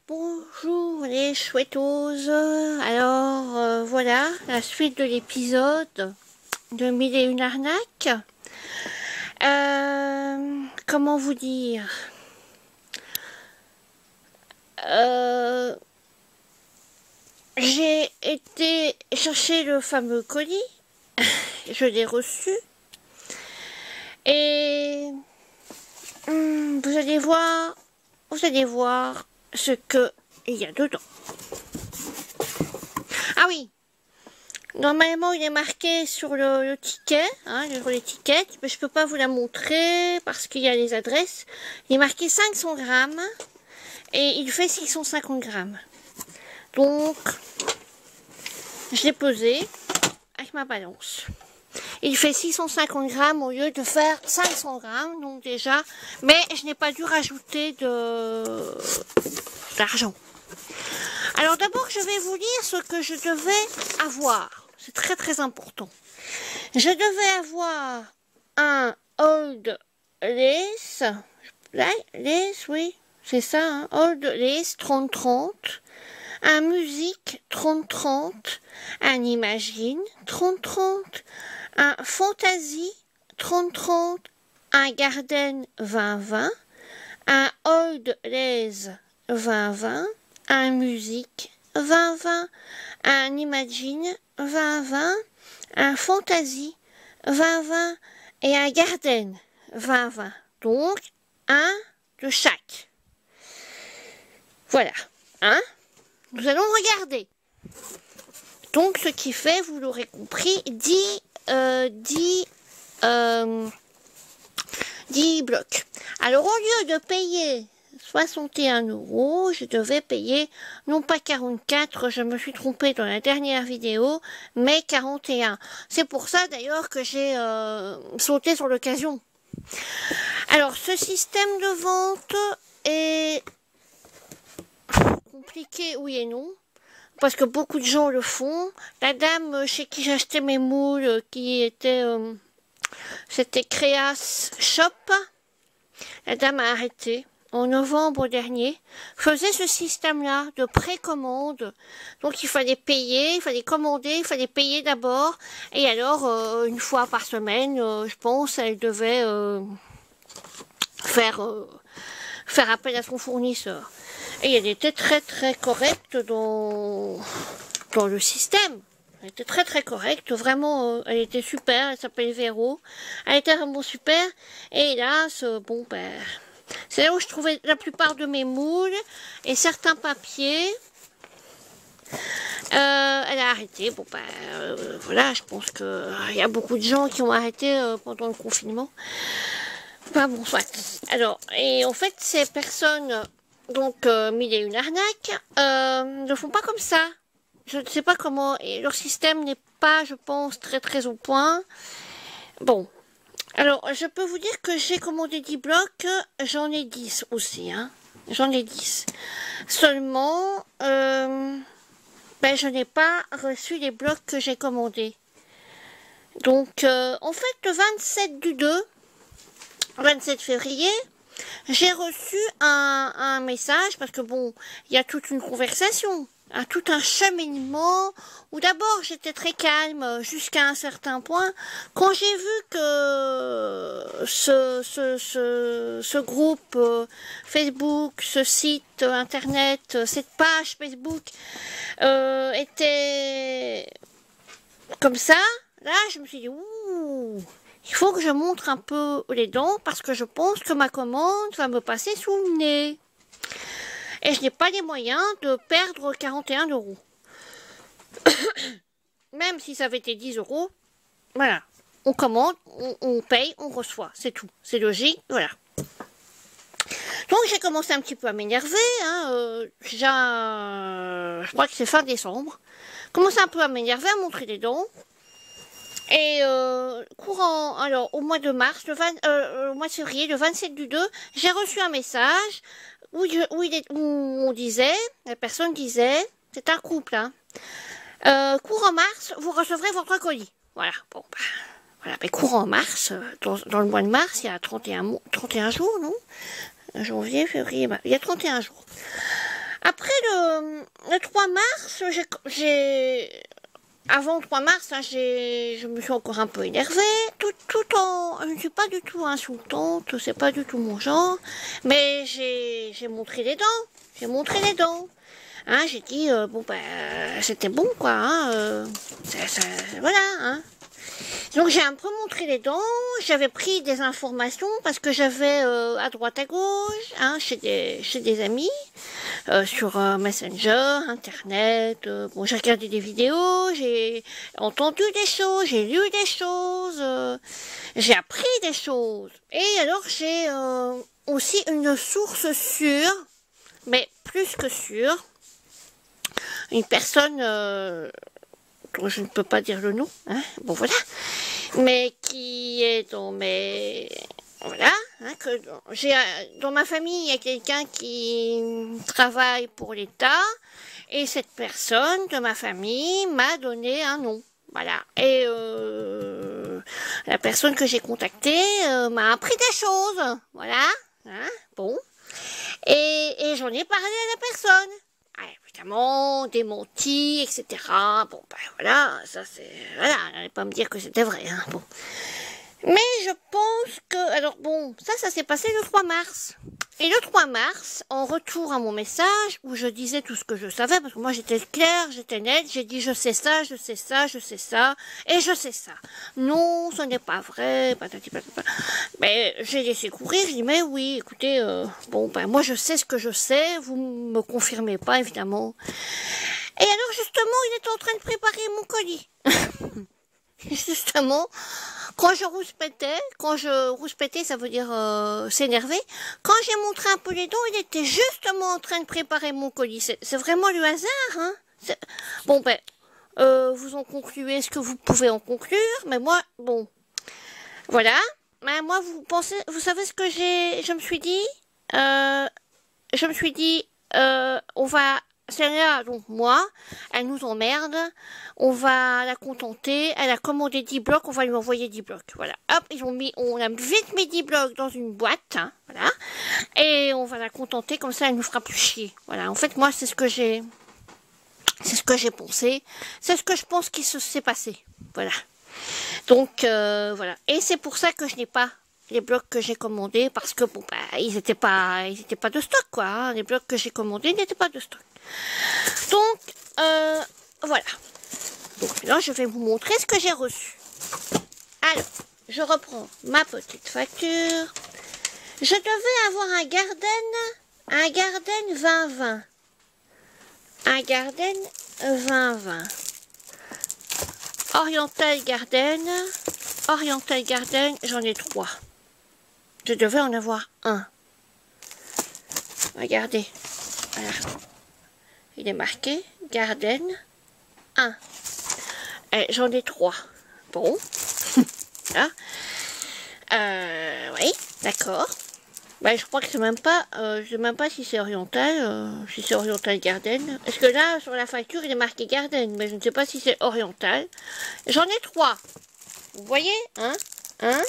Bonjour les chouettoses. Alors voilà la suite de l'épisode de Mille et une arnaques. Comment vous dire, j'ai été chercher le fameux colis. Je l'ai reçu. Et vous allez voir ce que il y a dedans. Ah oui, normalement il est marqué sur le ticket, sur l'étiquette, mais je peux pas vous la montrer parce qu'il y a les adresses. Il est marqué 500 grammes et il fait 650 grammes. Donc, je l'ai pesé avec ma balance. Il fait 650 grammes au lieu de faire 500 grammes, donc déjà, mais je n'ai pas dû rajouter d'argent. Alors d'abord, je vais vous dire ce que je devais avoir. C'est très très important. Je devais avoir un Old Lace, oui, c'est ça, Old Lace 30-30, un Music 30-30, un Imagine 30-30, un Fantasy 30-30, un Garden 20-20, un Old Lace 20-20, un Music 20-20, un Imagine 20-20, un Fantasy 20-20 et un Garden 20-20. Donc, un de chaque. Voilà. Nous allons regarder. Donc, ce qui fait, vous l'aurez compris, 10 blocs. Alors, au lieu de payer 61 €, je devais payer, non pas 44, je me suis trompée dans la dernière vidéo, mais 41. C'est pour ça d'ailleurs que j'ai sauté sur l'occasion. Alors, ce système de vente est compliqué, oui et non, parce que beaucoup de gens le font. La dame chez qui j'achetais mes moules, qui était, c'était Créas Shop, la dame a arrêté. En novembre dernier, faisait ce système-là de précommande. Donc il fallait payer, il fallait commander, il fallait payer d'abord. Et alors, une fois par semaine, je pense, elle devait faire appel à son fournisseur. Et elle était très très correcte dans le système. Elle était très très correcte, vraiment, elle était super, elle s'appelle Véro. Elle était vraiment super. Et hélas, bon ben... c'est là où je trouvais la plupart de mes moules et certains papiers. Elle a arrêté. Bon ben voilà, je pense que il y a beaucoup de gens qui ont arrêté pendant le confinement. Enfin bon, soit. Alors, et en fait, ces personnes, donc Mille et une arnaques, ne font pas comme ça. Je ne sais pas comment, et leur système n'est pas, je pense, très très au point. Bon. Alors, je peux vous dire que j'ai commandé 10 blocs, j'en ai 10 aussi, J'en ai 10. Seulement, je n'ai pas reçu les blocs que j'ai commandés. Donc, en fait, le 27 février, j'ai reçu un message, parce que bon, il y a toute une conversation, tout un cheminement, où d'abord j'étais très calme jusqu'à un certain point. Quand j'ai vu que ce groupe Facebook, ce site internet, cette page Facebook était comme ça, là je me suis dit, ouh, il faut que je montre un peu les dents parce que je pense que ma commande va me passer sous le nez. Et je n'ai pas les moyens de perdre 41 €. Même si ça avait été 10 €, voilà. On commande, on paye, on reçoit. C'est tout. C'est logique, voilà. Donc j'ai commencé un petit peu à m'énerver. Je crois que c'est fin décembre. Commencé un peu à m'énerver, à montrer les dents. Et alors au mois de mars, au mois de février, le 27/2, j'ai reçu un message où on disait, la personne disait, c'est un couple, courant mars, vous recevrez votre colis. Voilà, bon, voilà, mais courant mars, dans le mois de mars, il y a 31 jours, non? Janvier, février, il y a 31 jours. Après le 3 mars, avant le 3 mars, hein, je me suis encore un peu énervée, tout en... Je ne suis pas du tout insultante, c'est pas du tout mon genre, mais j'ai montré les dents, j'ai montré les dents. Hein, j'ai dit, bon, ben, c'était bon, quoi, hein, voilà, hein. Donc j'ai un peu montré les dents, j'avais pris des informations parce que j'avais à droite à gauche, hein, chez des amis, sur Messenger, Internet, bon j'ai regardé des vidéos, j'ai entendu des choses, j'ai lu des choses, j'ai appris des choses. Et alors j'ai aussi une source sûre, mais plus que sûre, une personne dont je ne peux pas dire le nom, hein, bon voilà, mais qui est dans mes... Voilà, hein, que j'ai dans ma famille, il y a quelqu'un qui travaille pour l'État, et cette personne de ma famille m'a donné un nom. Voilà, et la personne que j'ai contactée m'a appris des choses, voilà, hein, bon, et j'en ai parlé à la personne. Ah, évidemment, démenti, etc. Bon, ben voilà, ça c'est... Voilà, n'allez pas me dire que c'était vrai, hein, bon. Mais je pense que... Alors bon, ça s'est passé le 3 mars. Et le 3 mars, en retour à mon message, où je disais tout ce que je savais, parce que moi j'étais claire, j'étais nette, j'ai dit je sais ça, je sais ça, je sais ça, et je sais ça. Non, ce n'est pas vrai, patati patata. Mais j'ai laissé courir, je dis mais oui, écoutez, bon ben moi je sais ce que je sais, vous me confirmez pas évidemment. Et alors justement, il était en train de préparer mon colis. Justement, quand je rouspétais, ça veut dire s'énerver, quand j'ai montré un peu les dents, il était justement en train de préparer mon colis. C'est vraiment le hasard, hein. Bon, ben, vous en concluez ce que vous pouvez en conclure, mais moi, bon, voilà. Ben, moi, vous savez ce que je me suis dit? Je me suis dit, celle-là, donc moi, elle nous emmerde, on va la contenter, elle a commandé 10 blocs, on va lui envoyer 10 blocs, voilà, hop, on a vite mis 10 blocs dans une boîte, hein, voilà, et on va la contenter, comme ça elle nous fera plus chier, voilà, en fait moi c'est ce que j'ai pensé, c'est ce que je pense qui s'est passé, voilà, donc voilà, et c'est pour ça que je n'ai pas les blocs que j'ai commandés, parce que bon, bah, ils étaient pas de stock, quoi, hein. Les blocs que j'ai commandés n'étaient pas de stock. Donc, voilà. Donc maintenant, je vais vous montrer ce que j'ai reçu. Alors, je reprends ma petite facture. Je devais avoir un Garden 2020. Un Garden 2020. Oriental Garden, j'en ai 3. Je devais en avoir un. Regardez. Voilà. Il est marqué Garden 1. J'en ai 3. Bon. Voilà. Oui, d'accord. Ben, je crois que c'est même pas... je sais même pas si c'est Oriental. Si c'est Oriental Garden. Est-ce que là, sur la facture, il est marqué Garden. Mais je ne sais pas si c'est Oriental. J'en ai 3. Vous voyez, hein? 1,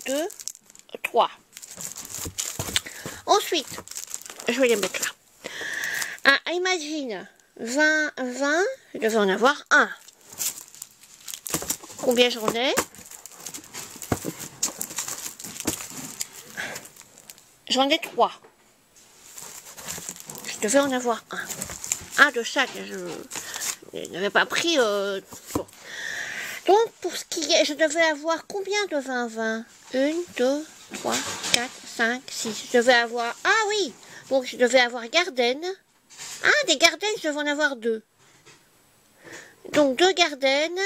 2, 3. Ensuite, je vais les mettre là. Un Imagine 20, je devais en avoir un. Combien j'en ai? J'en ai 3. Je devais en avoir un. Un de chaque. Je n'avais pas pris... Bon. Donc, pour ce qui est... Je devais avoir combien de 20-20? 1, 2, 3, 4, 5, 6. Je devais avoir... Ah oui! Donc, je devais avoir Garden. Ah, des Garden, je devais en avoir 2. Donc, 2 Garden.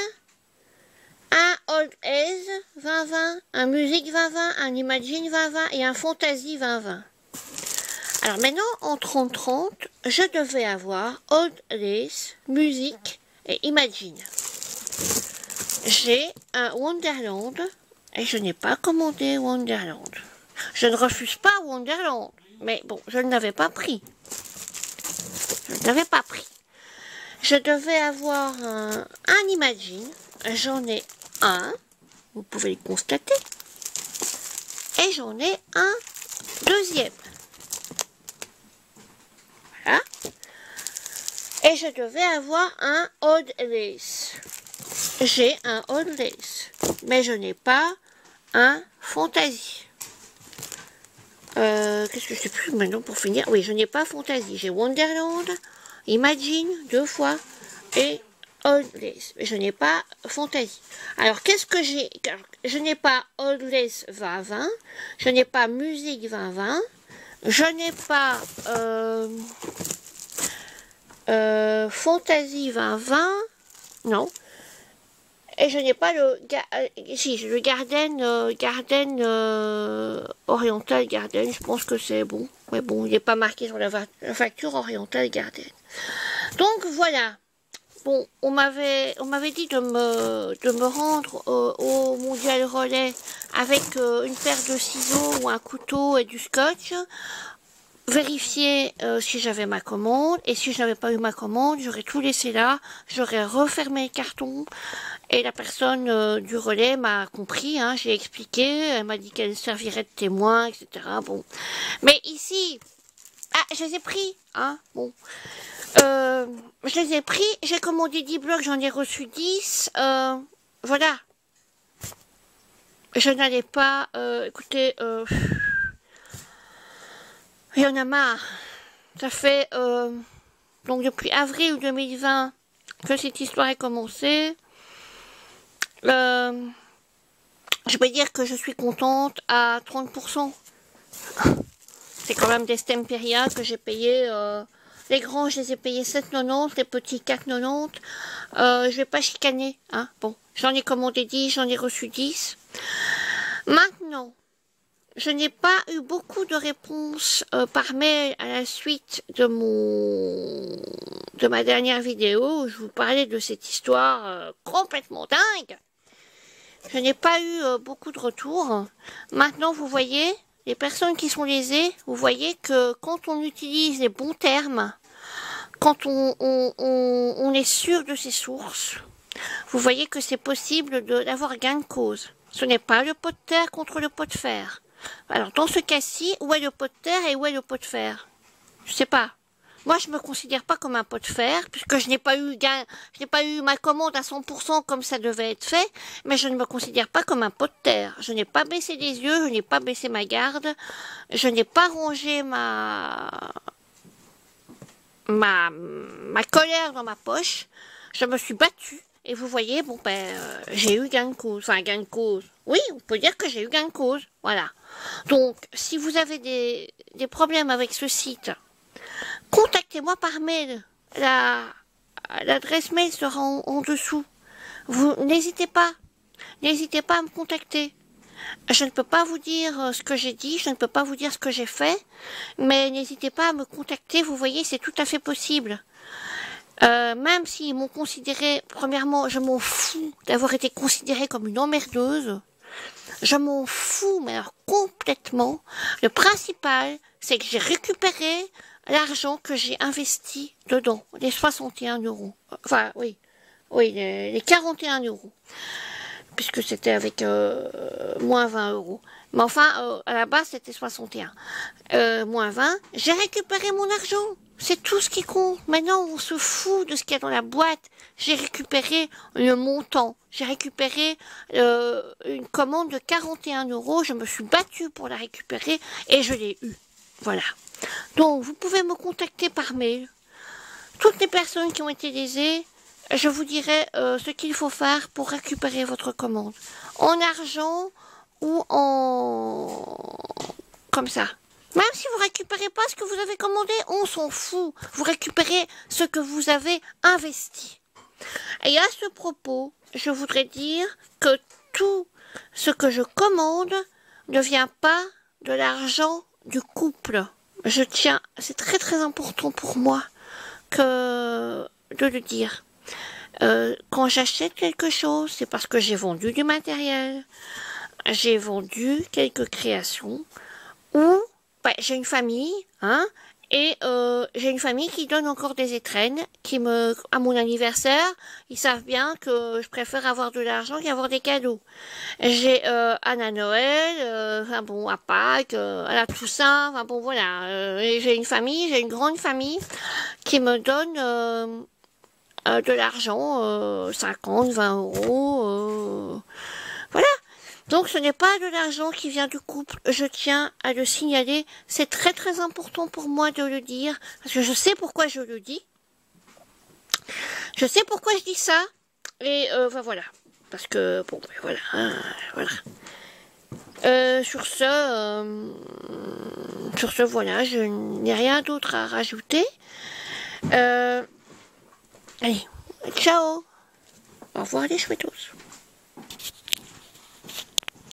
Un Old Ace 2020. Un Music 2020. Un Imagine 2020. Et un Fantasy 2020. Alors, maintenant, en 30-30, je devais avoir Old Ace, Music et Imagine. J'ai un Wonderland et je n'ai pas commandé Wonderland. Je ne refuse pas Wonderland, mais bon, je ne l'avais pas pris. Je ne l'avais pas pris. Je devais avoir un Imagine. J'en ai un. Vous pouvez le constater. Et j'en ai un deuxième. Voilà. voilà. Et je devais avoir un old lace. J'ai un old lace, mais je n'ai pas un fantasy. Qu'est-ce que je sais plus maintenant pour finir? Oui, je n'ai pas fantasy. J'ai Wonderland, Imagine, 2 fois, et Old Lace. Mais je n'ai pas fantasy. Alors, qu'est-ce que j'ai? Je n'ai pas Old Lace 2020. Je n'ai pas musique 2020. Je n'ai pas fantasy 2020. Non. Et je n'ai pas si, le Garden Oriental Garden, je pense que c'est bon. Mais bon, il n'est pas marqué sur la facture Oriental Garden. Donc voilà. Bon, on m'avait dit de me rendre au Mondial Relais avec une paire de ciseaux ou un couteau et du scotch. Vérifier si j'avais ma commande, et si je n'avais pas eu ma commande, j'aurais tout laissé là, j'aurais refermé le carton, et la personne du relais m'a compris, hein, j'ai expliqué, elle m'a dit qu'elle servirait de témoin, etc. Bon, mais ici, je les ai pris, hein, bon, je les ai pris, j'ai commandé 10 blocs, j'en ai reçu 10, voilà, je n'allais pas, écoutez, il y en a marre. Ça fait donc depuis avril 2020 que cette histoire est commencée. Je peux dire que je suis contente à 30%. C'est quand même des Stemperia que j'ai payé. Les grands, je les ai payés 7,90, les petits 4,90. Je vais pas chicaner. Hein. Bon, j'en ai commandé 10, j'en ai reçu 10. Maintenant, je n'ai pas eu beaucoup de réponses par mail à la suite de ma dernière vidéo où je vous parlais de cette histoire complètement dingue. Je n'ai pas eu beaucoup de retours. Maintenant, vous voyez, les personnes qui sont lésées, vous voyez que quand on utilise les bons termes, quand on est sûr de ses sources, vous voyez que c'est possible d'avoir gain de cause. Ce n'est pas le pot de terre contre le pot de fer. Alors, dans ce cas-ci, où est le pot de terre et où est le pot de fer? Je sais pas. Moi, je me considère pas comme un pot de fer, puisque je n'ai pas eu ma commande à 100% comme ça devait être fait, mais je ne me considère pas comme un pot de terre. Je n'ai pas baissé les yeux, je n'ai pas baissé ma garde, je n'ai pas rongé ma colère dans ma poche. Je me suis battue. Et vous voyez, bon ben, j'ai eu gain de cause. Enfin, gain de cause. Oui, on peut dire que j'ai eu gain de cause. Voilà. Donc, si vous avez des problèmes avec ce site, contactez-moi par mail. L'adresse mail sera en dessous. Vous n'hésitez pas. N'hésitez pas à me contacter. Je ne peux pas vous dire ce que j'ai dit, je ne peux pas vous dire ce que j'ai fait, mais n'hésitez pas à me contacter. Vous voyez, c'est tout à fait possible. Même s'ils m'ont considéré, premièrement, je m'en fous d'avoir été considérée comme une emmerdeuse. Je m'en fous, mais alors complètement. Le principal, c'est que j'ai récupéré l'argent que j'ai investi dedans, les 61 €. Enfin, oui, les 41 €. Puisque c'était avec moins 20 €. Mais enfin, à la base, c'était 61. Moins 20, j'ai récupéré mon argent. C'est tout ce qui compte. Maintenant, on se fout de ce qu'il y a dans la boîte. J'ai récupéré le montant. J'ai récupéré une commande de 41 €. Je me suis battue pour la récupérer et je l'ai eue. Voilà. Donc, vous pouvez me contacter par mail. Toutes les personnes qui ont été lésées, je vous dirai ce qu'il faut faire pour récupérer votre commande. En argent ou comme ça. Même si vous récupérez pas ce que vous avez commandé, on s'en fout. Vous récupérez ce que vous avez investi. Et à ce propos, je voudrais dire que tout ce que je commande ne vient pas de l'argent du couple. Je tiens, c'est très très important pour moi de le dire. Quand j'achète quelque chose, c'est parce que j'ai vendu du matériel, j'ai vendu quelques créations, ou j'ai une famille, hein, Et j'ai une famille qui donne encore des étrennes, à mon anniversaire, ils savent bien que je préfère avoir de l'argent qu'avoir des cadeaux. J'ai à Noël, enfin bon, à Pâques, à la Toussaint, enfin bon voilà. Et j'ai une grande famille qui me donne de l'argent, 50, 20 euros, voilà. Donc ce n'est pas de l'argent qui vient du couple, je tiens à le signaler, c'est très très important pour moi de le dire, parce que je sais pourquoi je le dis, je sais pourquoi je dis ça, et enfin voilà, parce que bon, ben, voilà, hein, voilà. Sur ce, voilà, je n'ai rien d'autre à rajouter. Allez, ciao, au revoir les chouettos.